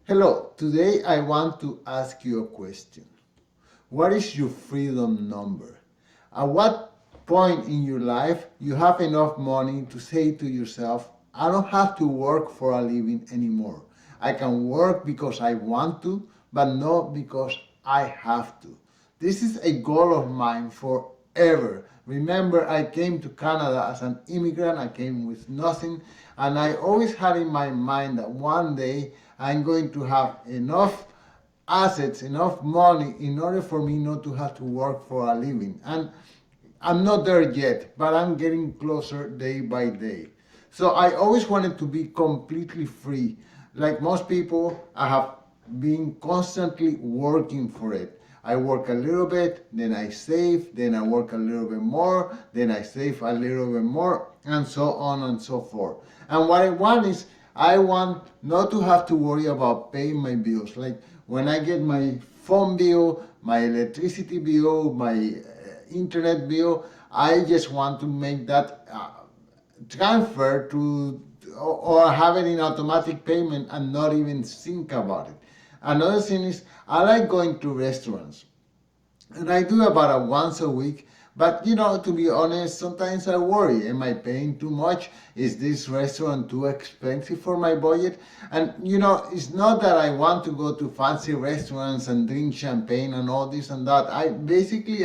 Hello, today I want to ask you a question. What is your freedom number? At what point in your life you have enough money to say to yourself, I don't have to work for a living anymore. I can work because I want to, but not because I have to. This is a goal of mine forever. Remember, I came to Canada as an immigrant, I came with nothing, and I always had in my mind that one day I'm going to have enough assets, enough money in order for me not to have to work for a living. And I'm not there yet, but I'm getting closer day by day. So I always wanted to be completely free. Like most people, I have been constantly working for it. I work a little bit, then I save, then I work a little bit more, then I save a little bit more, and so on and so forth. And what I want is, I want not to have to worry about paying my bills. Like when I get my phone bill, my electricity bill, my internet bill, I just want to make that transfer to or have it in automatic payment and not even think about it. Another thing is I like going to restaurants. And I do about a once a week. But to be honest, sometimes I worry. Am I paying too much? Is this restaurant too expensive for my budget? And it's not that I want to go to fancy restaurants and drink champagne and all this and that. I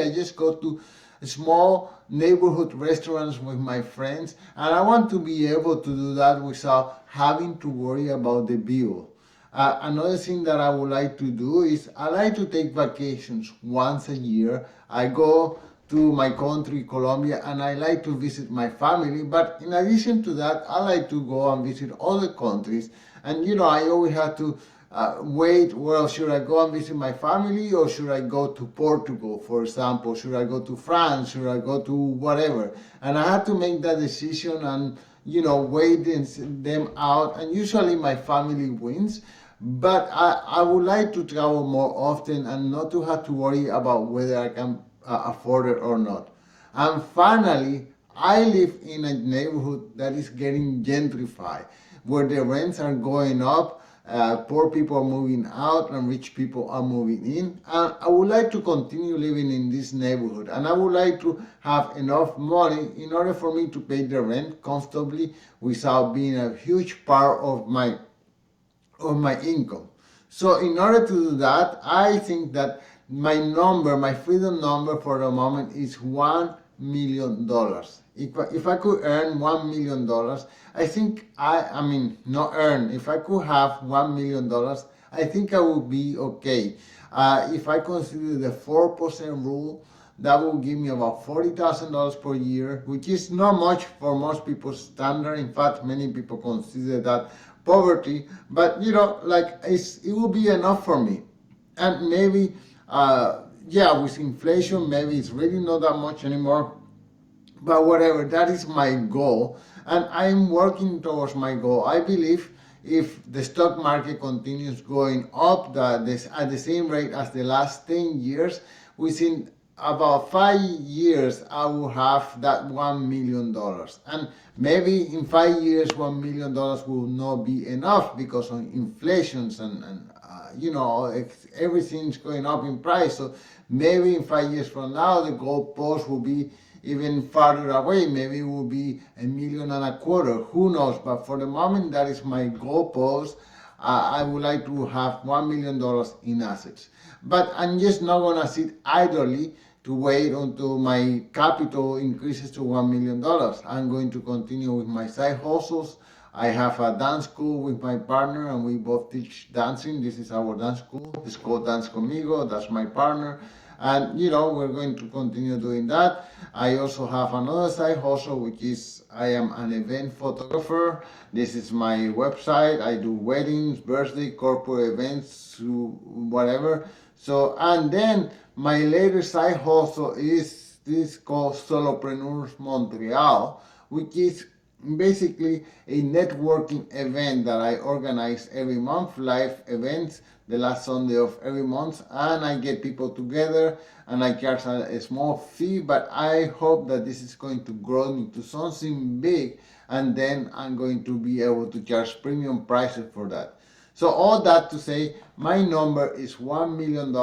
just go to small neighborhood restaurants with my friends, and I want to be able to do that without having to worry about the bill. Another thing that I would like to do is I like to take vacations once a year. I go to my country, Colombia, and I like to visit my family. But in addition to that, I like to go and visit other countries. And I always have to wait, well, should I go and visit my family or should I go to Portugal, for example? Should I go to France? Should I go to whatever? And I have to make that decision and, wait them out. And usually my family wins. But I would like to travel more often and not to have to worry about whether I can afford it or not. And finally, I live in a neighborhood that is getting gentrified, where the rents are going up, poor people are moving out, and rich people are moving in. And I would like to continue living in this neighborhood, and I would like to have enough money in order for me to pay the rent comfortably without being a huge part of my income. So in order to do that, I think that my freedom number for the moment is $1 million. If I could earn $1 million, I think not earn. If I could have $1 million, I think I would be okay. If I consider the 4% rule, that will give me about $40,000 per year, which is not much for most people's standard. In fact, many people consider that poverty, but it will be enough for me. And maybe, with inflation, maybe it's really not that much anymore. But whatever, that is my goal, and I'm working towards my goal. I believe if the stock market continues going up at the same rate as the last 10 years, within about 5 years, I will have that $1 million. And maybe in 5 years, $1 million will not be enough because of inflations and everything's going up in price. So maybe in 5 years from now, the goalpost will be even farther away. Maybe it will be $1.25 million. Who knows? But for the moment, that is my goalpost. I would like to have $1 million in assets. But I'm just not going to sit idly to wait until my capital increases to $1 million. I'm going to continue with my side hustles. I have a dance school with my partner and we both teach dancing. This is our dance school. It's called Dance Conmigo. That's my partner. And we're going to continue doing that. I also have another side hustle, which is I am an event photographer. This is my website. I do weddings, birthday, corporate events, whatever. So, and then my latest side hustle is this called Solopreneurs Montreal, which is basically a networking event that I organize every month, live events, the last Sunday of every month, and I get people together and I charge a small fee, but I hope that this is going to grow into something big, and then I'm going to be able to charge premium prices for that. So all that to say, my number is $1 million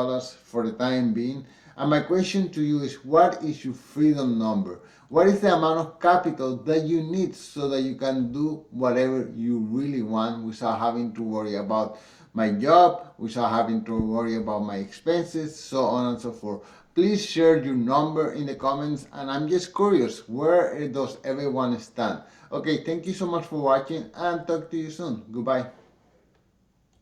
for the time being. And my question to you is, what is your freedom number? What is the amount of capital that you need so that you can do whatever you really want without having to worry about my job, without having to worry about my expenses, so on and so forth? Please share your number in the comments, and I'm just curious, where does everyone stand? Okay, thank you so much for watching, and talk to you soon. Goodbye.